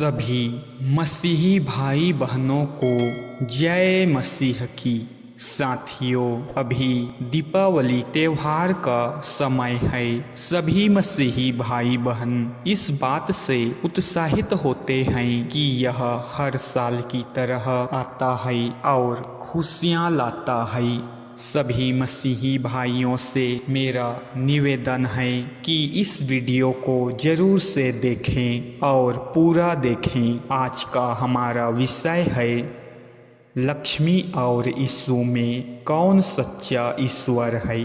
सभी मसीही भाई बहनों को जय मसीह की। साथियों, अभी दीपावली त्योहार का समय है। सभी मसीही भाई बहन इस बात से उत्साहित होते हैं कि यह हर साल की तरह आता है और खुशियाँ लाता है। सभी मसीही भाइयों से मेरा निवेदन है कि इस वीडियो को जरूर से देखें और पूरा देखें। आज का हमारा विषय है लक्ष्मी और यीशु में कौन सच्चा ईश्वर है।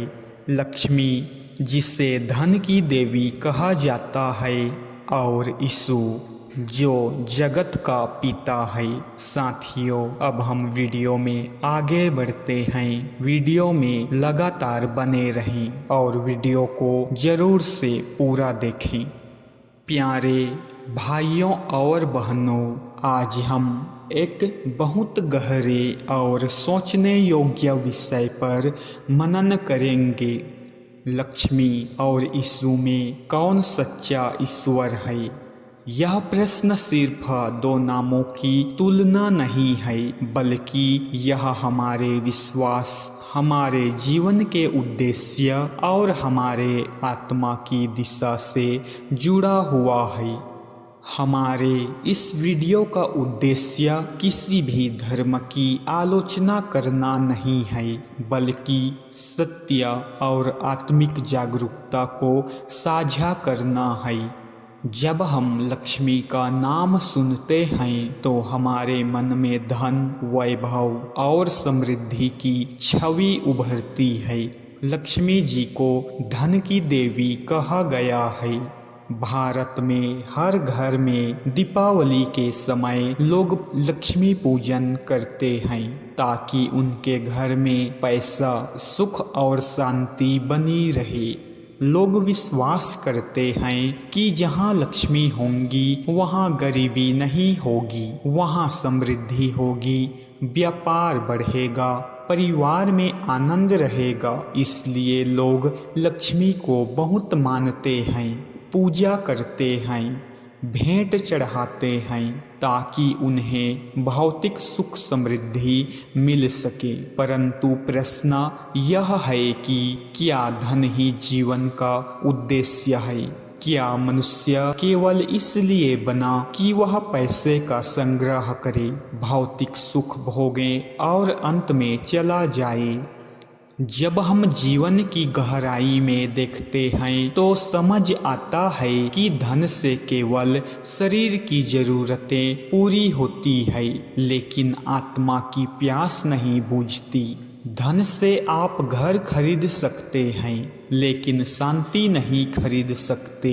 लक्ष्मी, जिसे धन की देवी कहा जाता है, और यीशु, जो जगत का पिता है। साथियों, अब हम वीडियो में आगे बढ़ते हैं। वीडियो में लगातार बने रहें और वीडियो को जरूर से पूरा देखें। प्यारे भाइयों और बहनों, आज हम एक बहुत गहरे और सोचने योग्य विषय पर मनन करेंगे। लक्ष्मी और यीशु में कौन सच्चा ईश्वर है। यह प्रश्न सिर्फ दो नामों की तुलना नहीं है, बल्कि यह हमारे विश्वास, हमारे जीवन के उद्देश्य और हमारे आत्मा की दिशा से जुड़ा हुआ है। हमारे इस वीडियो का उद्देश्य किसी भी धर्म की आलोचना करना नहीं है, बल्कि सत्य और आत्मिक जागरूकता को साझा करना है। जब हम लक्ष्मी का नाम सुनते हैं तो हमारे मन में धन, वैभव और समृद्धि की छवि उभरती है। लक्ष्मी जी को धन की देवी कहा गया है। भारत में हर घर में दीपावली के समय लोग लक्ष्मी पूजन करते हैं ताकि उनके घर में पैसा, सुख और शांति बनी रहे। लोग विश्वास करते हैं कि जहाँ लक्ष्मी होंगी वहाँ गरीबी नहीं होगी, वहाँ समृद्धि होगी, व्यापार बढ़ेगा, परिवार में आनंद रहेगा। इसलिए लोग लक्ष्मी को बहुत मानते हैं, पूजा करते हैं, भेंट चढ़ाते हैं ताकि उन्हें भौतिक सुख समृद्धि मिल सके। परंतु प्रश्न यह है कि क्या धन ही जीवन का उद्देश्य है? क्या मनुष्य केवल इसलिए बना कि वह पैसे का संग्रह करे, भौतिक सुख भोगे और अंत में चला जाए? जब हम जीवन की गहराई में देखते हैं तो समझ आता है कि धन से केवल शरीर की जरूरतें पूरी होती है, लेकिन आत्मा की प्यास नहीं बुझती। धन से आप घर खरीद सकते हैं, लेकिन शांति नहीं खरीद सकते।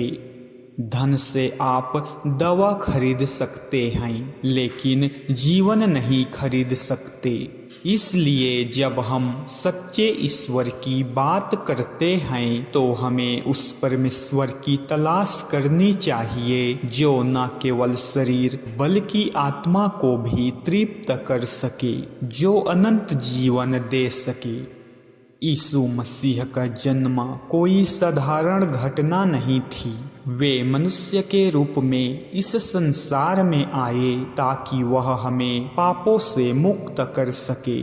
धन से आप दवा खरीद सकते हैं, लेकिन जीवन नहीं खरीद सकते। इसलिए जब हम सच्चे ईश्वर की बात करते हैं तो हमें उस परमेश्वर की तलाश करनी चाहिए जो न केवल शरीर बल्कि आत्मा को भी तृप्त कर सके, जो अनंत जीवन दे सके। यीशु मसीह का जन्म कोई साधारण घटना नहीं थी। वे मनुष्य के रूप में इस संसार में आए ताकि वह हमें पापों से मुक्त कर सके।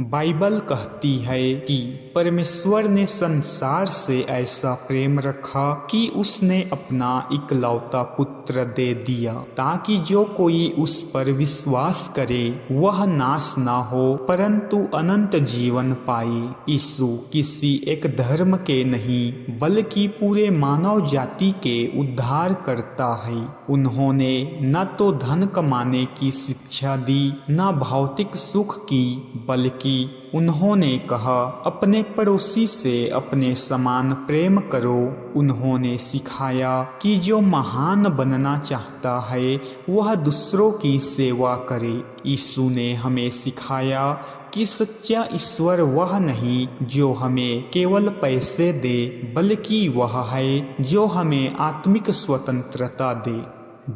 बाइबल कहती है कि परमेश्वर ने संसार से ऐसा प्रेम रखा कि उसने अपना इकलौता पुत्र दे दिया, ताकि जो कोई उस पर विश्वास करे वह नाश ना हो परंतु अनंत जीवन पाए। यीशु किसी एक धर्म के नहीं बल्कि पूरे मानव जाति के उद्धार करता है। उन्होंने न तो धन कमाने की शिक्षा दी, न भौतिक सुख की, बल्कि उन्होंने कहा अपने पड़ोसी से अपने समान प्रेम करो। उन्होंने सिखाया कि जो महान बनना चाहता है वह दूसरों की सेवा करे। यीशु ने हमें सिखाया कि सच्चा ईश्वर वह नहीं जो हमें केवल पैसे दे, बल्कि वह है जो हमें आत्मिक स्वतंत्रता दे।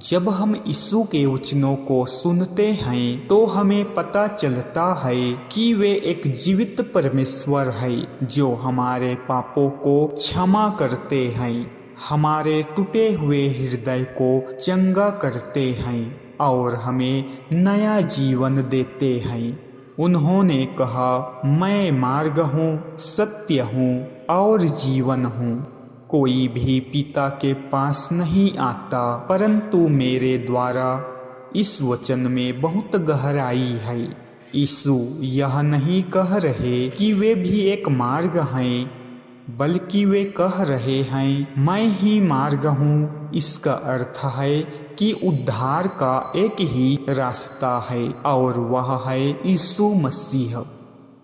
जब हम यीशु के वचनों को सुनते हैं तो हमें पता चलता है कि वे एक जीवित परमेश्वर है जो हमारे पापों को क्षमा करते हैं, हमारे टूटे हुए हृदय को चंगा करते हैं और हमें नया जीवन देते हैं। उन्होंने कहा, मैं मार्ग हूँ, सत्य हूँ और जीवन हूँ। कोई भी पिता के पास नहीं आता परंतु मेरे द्वारा। इस वचन में बहुत गहराई है। यीशु यह नहीं कह रहे कि वे भी एक मार्ग हैं, बल्कि वे कह रहे हैं, मैं ही मार्ग हूँ। इसका अर्थ है कि उद्धार का एक ही रास्ता है और वह है यीशु मसीह।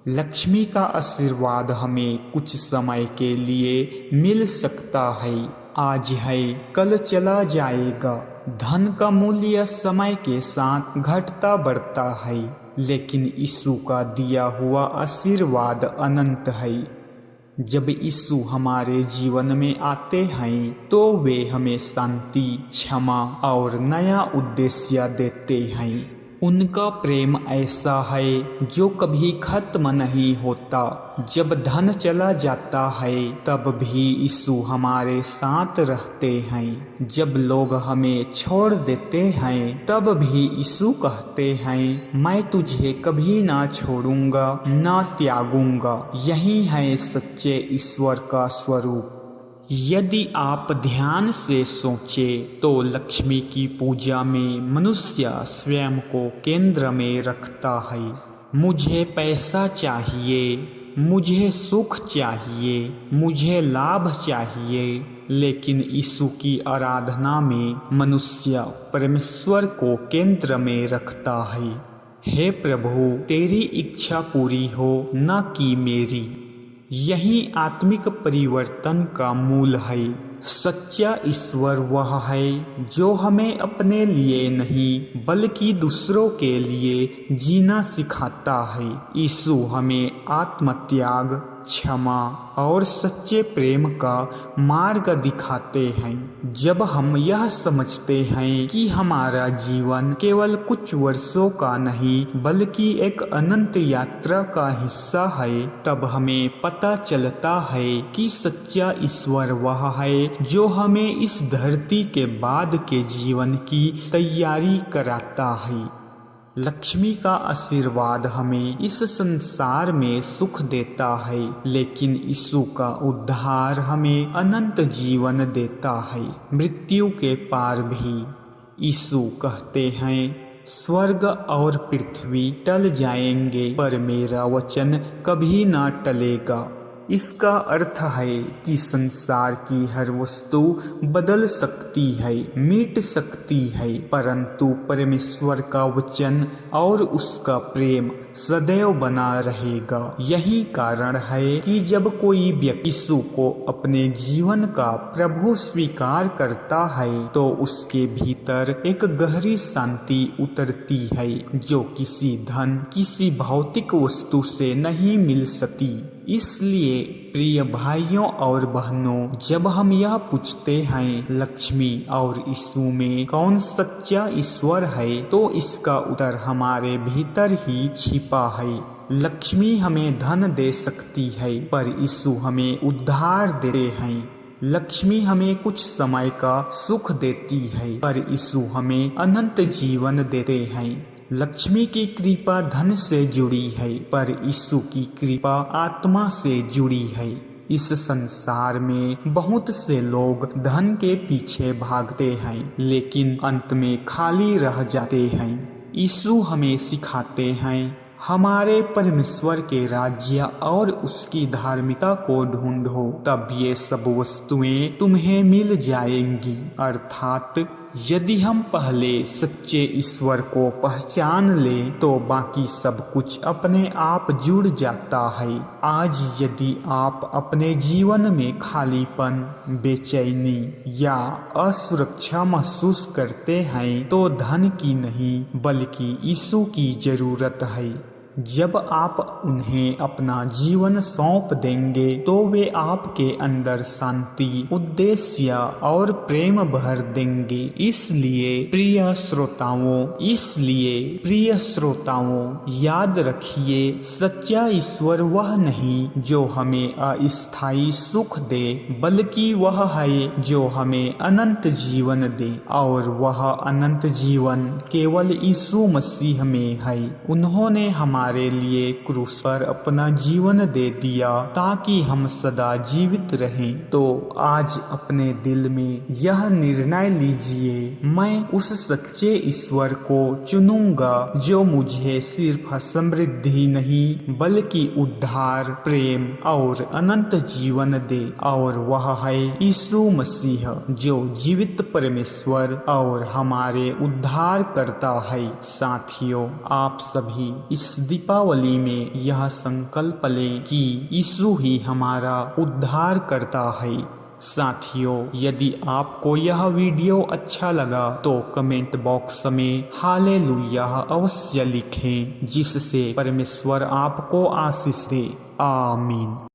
लक्ष्मी का आशीर्वाद हमें कुछ समय के लिए मिल सकता है, आज है कल चला जाएगा। धन का मूल्य समय के साथ घटता बढ़ता है, लेकिन यीशु का दिया हुआ आशीर्वाद अनंत है। जब यीशु हमारे जीवन में आते हैं तो वे हमें शांति, क्षमा और नया उद्देश्य देते हैं। उनका प्रेम ऐसा है जो कभी खत्म नहीं होता। जब धन चला जाता है तब भी यीशु हमारे साथ रहते हैं। जब लोग हमें छोड़ देते हैं तब भी यीशु कहते हैं, मैं तुझे कभी ना छोड़ूंगा ना त्यागूंगा। यही है सच्चे ईश्वर का स्वरूप। यदि आप ध्यान से सोचें तो लक्ष्मी की पूजा में मनुष्य स्वयं को केंद्र में रखता है। मुझे पैसा चाहिए, मुझे सुख चाहिए, मुझे लाभ चाहिए। लेकिन यीशु की आराधना में मनुष्य परमेश्वर को केंद्र में रखता है। हे प्रभु, तेरी इच्छा पूरी हो, न कि मेरी। यही आत्मिक परिवर्तन का मूल है। सच्चा ईश्वर वह है जो हमें अपने लिए नहीं बल्कि दूसरों के लिए जीना सिखाता है। यीशु हमें आत्मत्याग, क्षमा और सच्चे प्रेम का मार्ग दिखाते हैं। जब हम यह समझते हैं कि हमारा जीवन केवल कुछ वर्षों का नहीं बल्कि एक अनंत यात्रा का हिस्सा है, तब हमें पता चलता है कि सच्चा ईश्वर वह है जो हमें इस धरती के बाद के जीवन की तैयारी कराता है। लक्ष्मी का आशीर्वाद हमें इस संसार में सुख देता है, लेकिन यीशु का उद्धार हमें अनंत जीवन देता है, मृत्यु के पार भी। यीशु कहते हैं, स्वर्ग और पृथ्वी टल जाएंगे पर मेरा वचन कभी ना टलेगा। इसका अर्थ है कि संसार की हर वस्तु बदल सकती है, मिट सकती है, परंतु परमेश्वर का वचन और उसका प्रेम सदैव बना रहेगा। यही कारण है कि जब कोई व्यक्ति यीशु को अपने जीवन का प्रभु स्वीकार करता है तो उसके भीतर एक गहरी शांति उतरती है जो किसी धन, किसी भौतिक वस्तु से नहीं मिल सकती। इसलिए प्रिय भाइयों और बहनों, जब हम यह पूछते हैं लक्ष्मी और यीशु में कौन सच्चा ईश्वर है, तो इसका उत्तर हमारे भीतर ही छिपा है। लक्ष्मी हमें धन दे सकती है पर यीशु हमें उद्धार देते हैं। लक्ष्मी हमें कुछ समय का सुख देती है पर यीशु हमें अनंत जीवन देते हैं। लक्ष्मी की कृपा धन से जुड़ी है पर यीशु की कृपा आत्मा से जुड़ी है। इस संसार में बहुत से लोग धन के पीछे भागते हैं लेकिन अंत में खाली रह जाते हैं। यीशु हमें सिखाते हैं, हमारे परमेश्वर के राज्य और उसकी धार्मिकता को ढूंढो, तब ये सब वस्तुएं तुम्हें मिल जाएंगी। अर्थात यदि हम पहले सच्चे ईश्वर को पहचान लें तो बाकी सब कुछ अपने आप जुड़ जाता है। आज यदि आप अपने जीवन में खालीपन, बेचैनी या असुरक्षा महसूस करते हैं तो धन की नहीं बल्कि यीशु की जरूरत है। जब आप उन्हें अपना जीवन सौंप देंगे तो वे आपके अंदर शांति, उद्देश्य और प्रेम भर देंगे। इसलिए प्रिय श्रोताओं, याद रखिए, सच्चा ईश्वर वह नहीं जो हमें अस्थायी सुख दे, बल्कि वह है जो हमें अनंत जीवन दे, और वह अनंत जीवन केवल यीशु मसीह में है। उन्होंने हमारे लिए क्रूस पर अपना जीवन दे दिया ताकि हम सदा जीवित रहें। तो आज अपने दिल में यह निर्णय लीजिए, मैं उस सच्चे ईश्वर को चुनूंगा जो मुझे सिर्फ समृद्धि नहीं बल्कि उद्धार, प्रेम और अनंत जीवन दे, और वह है यीशु मसीह जो जीवित परमेश्वर और हमारे उद्धार करता है। साथियों, आप सभी इस दीपावली में यह संकल्प लें कि यीशु ही हमारा उद्धार करता है। साथियों, यदि आपको यह वीडियो अच्छा लगा तो कमेंट बॉक्स में हालेलुया अवश्य लिखें, जिससे परमेश्वर आपको आशीष दे। आमीन।